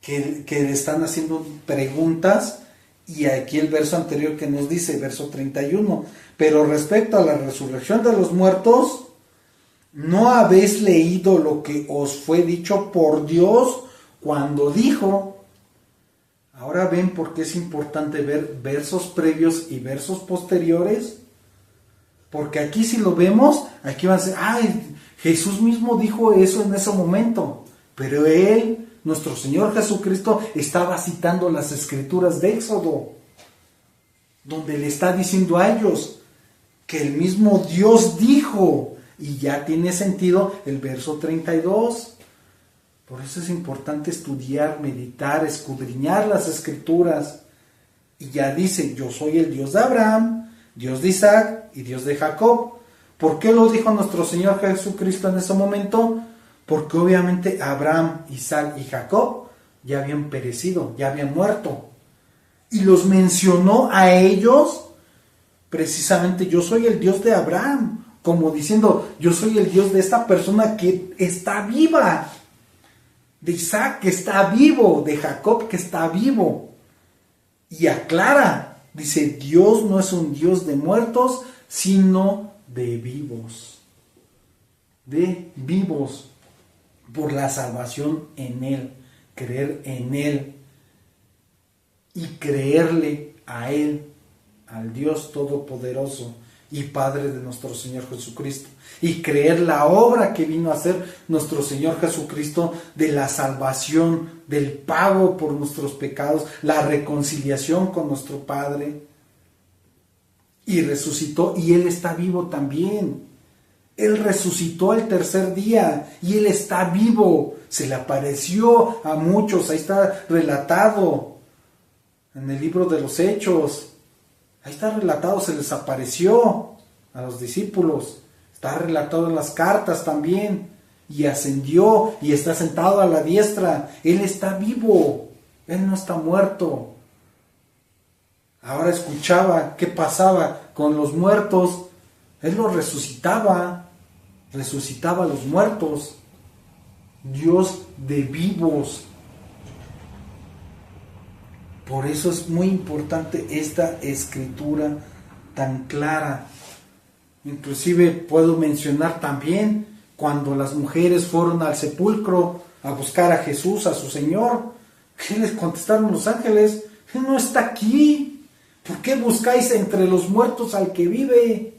que le están haciendo preguntas. Y aquí el verso anterior que nos dice, verso 31, pero respecto a la resurrección de los muertos, ¿no habéis leído lo que os fue dicho por Dios cuando dijo? Ahora ven por qué es importante ver versos previos y versos posteriores. Porque aquí si lo vemos, aquí van a decir, ay, Jesús mismo dijo eso en ese momento. Pero Él, nuestro Señor Jesucristo, estaba citando las Escrituras de Éxodo, donde le está diciendo a ellos que el mismo Dios dijo, y ya tiene sentido el verso 32. Por eso es importante estudiar, meditar, escudriñar las Escrituras. Y ya dice, yo soy el Dios de Abraham, Dios de Isaac y Dios de Jacob. ¿Por qué lo dijo nuestro Señor Jesucristo en ese momento? Porque obviamente Abraham, Isaac y Jacob ya habían perecido, ya habían muerto. Y los mencionó a ellos, precisamente, yo soy el Dios de Abraham, como diciendo, yo soy el Dios de esta persona que está viva, de Isaac que está vivo, de Jacob que está vivo. Y aclara, dice, Dios no es un Dios de muertos, sino de vivos. De vivos. Por la salvación en Él, creer en Él y creerle a Él, al Dios Todopoderoso y Padre de nuestro Señor Jesucristo, y creer la obra que vino a hacer nuestro Señor Jesucristo de la salvación, del pago por nuestros pecados, la reconciliación con nuestro Padre, y resucitó, y Él está vivo también. Él resucitó el tercer día y Él está vivo. Se le apareció a muchos. Ahí está relatado en el libro de los Hechos. Ahí está relatado, se les apareció a los discípulos. Está relatado en las cartas también. Y ascendió y está sentado a la diestra. Él está vivo. Él no está muerto. Ahora escuchaba qué pasaba con los muertos. Él los resucitaba a los muertos. Dios de vivos. Por eso es muy importante esta escritura tan clara. Inclusive puedo mencionar también cuando las mujeres fueron al sepulcro a buscar a Jesús, a su Señor. ¿Qué les contestaron los ángeles? Él no está aquí. ¿Por qué buscáis entre los muertos al que vive?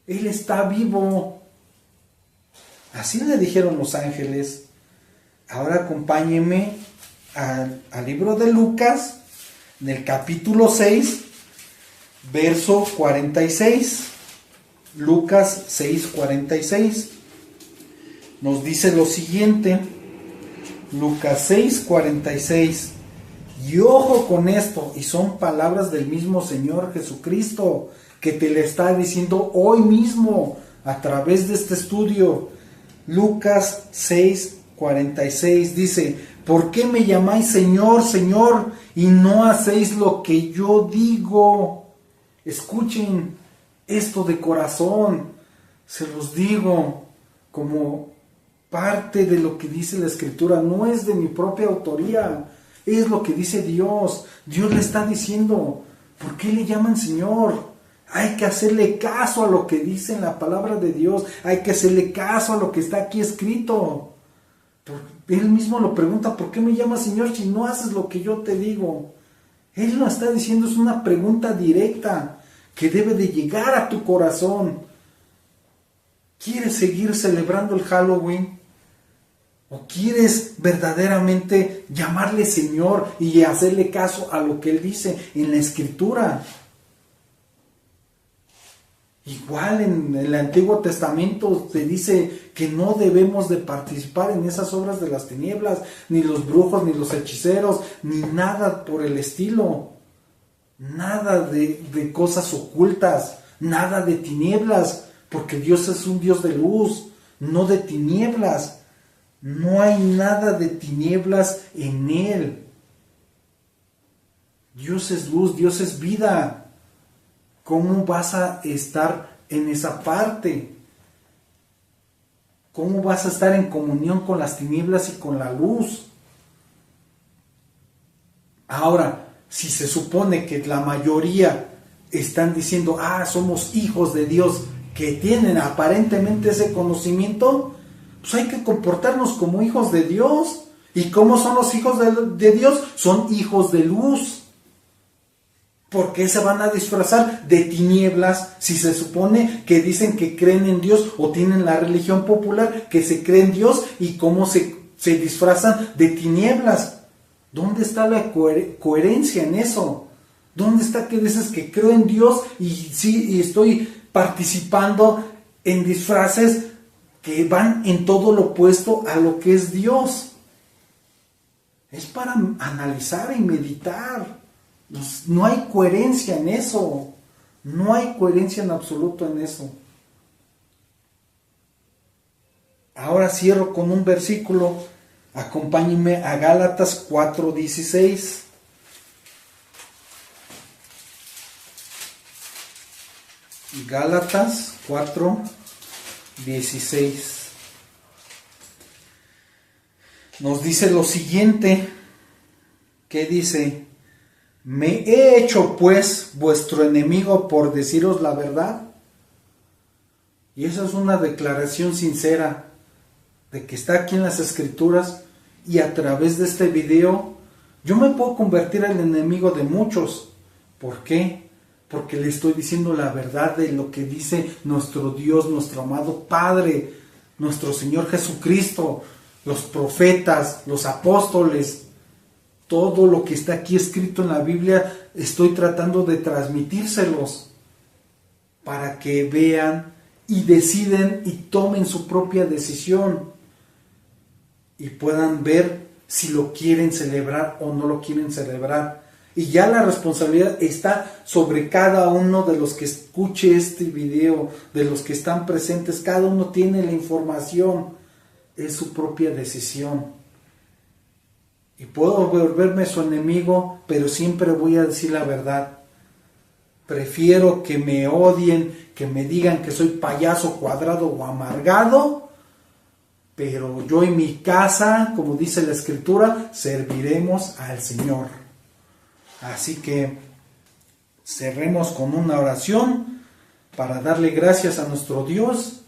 Él está vivo. Así le dijeron los ángeles. Ahora acompáñenme al libro de Lucas, en el capítulo 6, verso 46. Lucas 6:46. Nos dice lo siguiente. Lucas 6:46. Y ojo con esto, y son palabras del mismo Señor Jesucristo, que te le está diciendo hoy mismo a través de este estudio. Lucas 6:46 dice: ¿por qué me llamáis Señor, Señor, y no hacéis lo que yo digo? Escuchen esto de corazón, se los digo como parte de lo que dice la Escritura, no es de mi propia autoría, es lo que dice Dios. Dios le está diciendo, ¿por qué le llaman Señor? Hay que hacerle caso a lo que dice en la palabra de Dios, hay que hacerle caso a lo que está aquí escrito. Él mismo lo pregunta, ¿por qué me llamas Señor si no haces lo que yo te digo? Él lo está diciendo, es una pregunta directa que debe de llegar a tu corazón. ¿Quieres seguir celebrando el Halloween? ¿O quieres verdaderamente llamarle Señor y hacerle caso a lo que Él dice en la Escritura? Igual en el Antiguo Testamento te dice que no debemos de participar en esas obras de las tinieblas, ni los brujos, ni los hechiceros, ni nada por el estilo. Nada de cosas ocultas, nada de tinieblas, porque Dios es un Dios de luz, no de tinieblas. No hay nada de tinieblas en Él. Dios es luz, Dios es vida. ¿Cómo vas a estar en esa parte? ¿Cómo vas a estar en comunión con las tinieblas y con la luz? Ahora, si se supone que la mayoría están diciendo, somos hijos de Dios, que tienen aparentemente ese conocimiento, pues hay que comportarnos como hijos de Dios. ¿Y cómo son los hijos de Dios? Son hijos de luz. ¿Por qué se van a disfrazar de tinieblas si se supone que dicen que creen en Dios o tienen la religión popular que se cree en Dios y cómo se disfrazan de tinieblas? ¿Dónde está la coherencia en eso? ¿Dónde está que dices que creo en Dios y estoy participando en disfraces que van en todo lo opuesto a lo que es Dios? Es para analizar y meditar. No hay coherencia en eso. No hay coherencia en absoluto en eso. Ahora cierro con un versículo. Acompáñenme a Gálatas 4:16. Gálatas 4:16. Nos dice lo siguiente. ¿Qué dice? ¿Me he hecho pues vuestro enemigo por deciros la verdad? Y esa es una declaración sincera de que está aquí en las Escrituras, y a través de este video yo me puedo convertir en el enemigo de muchos. ¿Por qué? Porque le estoy diciendo la verdad de lo que dice nuestro Dios, nuestro amado Padre, nuestro Señor Jesucristo, los profetas, los apóstoles. Todo lo que está aquí escrito en la Biblia estoy tratando de transmitírselos para que vean y deciden y tomen su propia decisión y puedan ver si lo quieren celebrar o no lo quieren celebrar. Y ya la responsabilidad está sobre cada uno de los que escuche este video, de los que están presentes. Cada uno tiene la información, es su propia decisión. Y puedo volverme su enemigo, pero siempre voy a decir la verdad. Prefiero que me odien, que me digan que soy payaso, cuadrado o amargado, pero yo y mi casa, como dice la Escritura, serviremos al Señor. Así que cerremos con una oración para darle gracias a nuestro Dios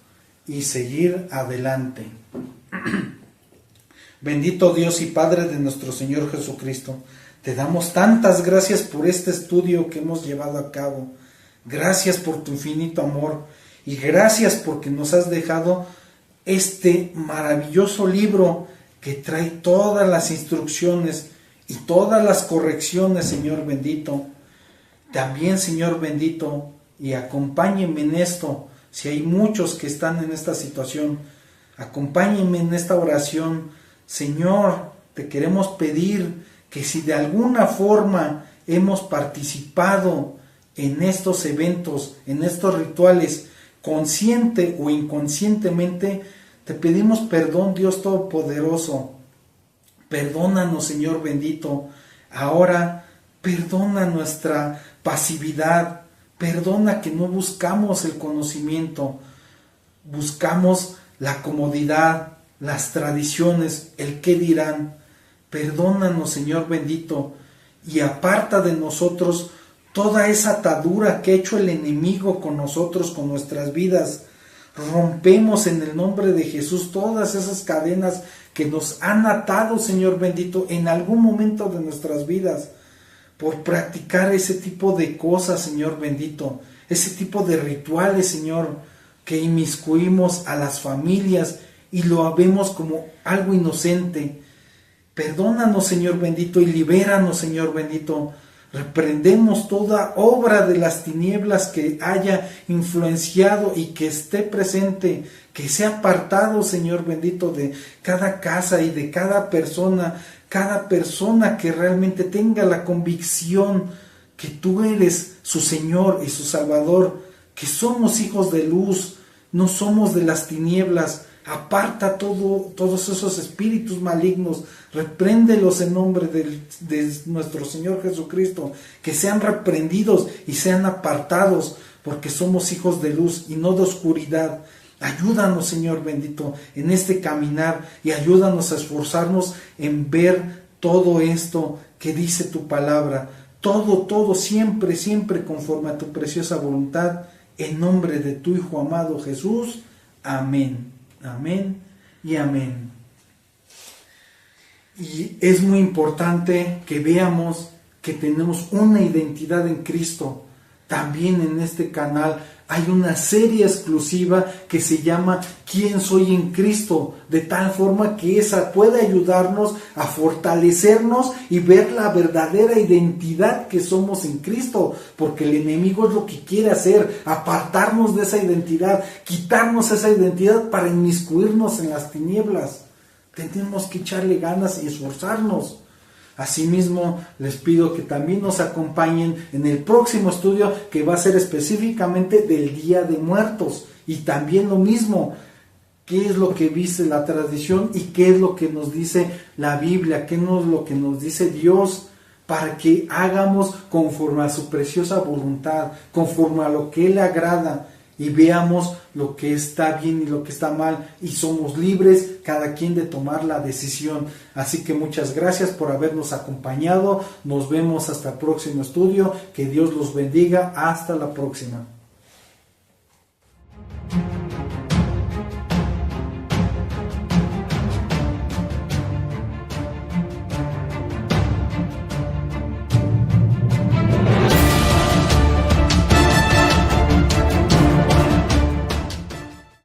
y seguir adelante. Bendito Dios y Padre de nuestro Señor Jesucristo, te damos tantas gracias por este estudio que hemos llevado a cabo. Gracias por tu infinito amor y gracias porque nos has dejado este maravilloso libro que trae todas las instrucciones y todas las correcciones, Señor bendito. También, Señor bendito, y acompáñenme en esto, si hay muchos que están en esta situación, acompáñenme en esta oración. Señor, te queremos pedir que si de alguna forma hemos participado en estos eventos, en estos rituales, consciente o inconscientemente, te pedimos perdón, Dios Todopoderoso. Perdónanos, Señor bendito. Ahora, perdona nuestra pasividad. Perdona que no buscamos el conocimiento. Buscamos la comodidad, las tradiciones, el qué dirán. Perdónanos, Señor bendito, y aparta de nosotros toda esa atadura que ha hecho el enemigo con nosotros, con nuestras vidas. Rompemos en el nombre de Jesús todas esas cadenas que nos han atado, Señor bendito, en algún momento de nuestras vidas, por practicar ese tipo de cosas, Señor bendito, ese tipo de rituales, Señor, que inmiscuimos a las familias y lo vemos como algo inocente. Perdónanos, Señor bendito, y libéranos, Señor bendito. Reprendemos toda obra de las tinieblas que haya influenciado y que esté presente, que sea apartado, Señor bendito, de cada casa y de cada persona que realmente tenga la convicción que tú eres su Señor y su Salvador, que somos hijos de luz, no somos de las tinieblas. Aparta todos esos espíritus malignos, repréndelos en nombre de nuestro Señor Jesucristo, que sean reprendidos y sean apartados, porque somos hijos de luz y no de oscuridad. Ayúdanos, Señor bendito, en este caminar y ayúdanos a esforzarnos en ver todo esto que dice tu palabra, todo, siempre conforme a tu preciosa voluntad, en nombre de tu Hijo amado Jesús. Amén. Amén y amén. Y es muy importante que veamos que tenemos una identidad en Cristo. También en este canal hay una serie exclusiva que se llama ¿Quién soy en Cristo? De tal forma que esa puede ayudarnos a fortalecernos y ver la verdadera identidad que somos en Cristo, porque el enemigo es lo que quiere hacer, apartarnos de esa identidad, quitarnos esa identidad para inmiscuirnos en las tinieblas. Tenemos que echarle ganas y esforzarnos. Asimismo, les pido que también nos acompañen en el próximo estudio, que va a ser específicamente del Día de Muertos. Y también lo mismo, qué es lo que dice la tradición y qué es lo que nos dice la Biblia, qué es lo que nos dice Dios, para que hagamos conforme a su preciosa voluntad, conforme a lo que Él le agrada, y veamos lo que está bien y lo que está mal, y somos libres cada quien de tomar la decisión. Así que muchas gracias por habernos acompañado. Nos vemos hasta el próximo estudio. Que Dios los bendiga. Hasta la próxima.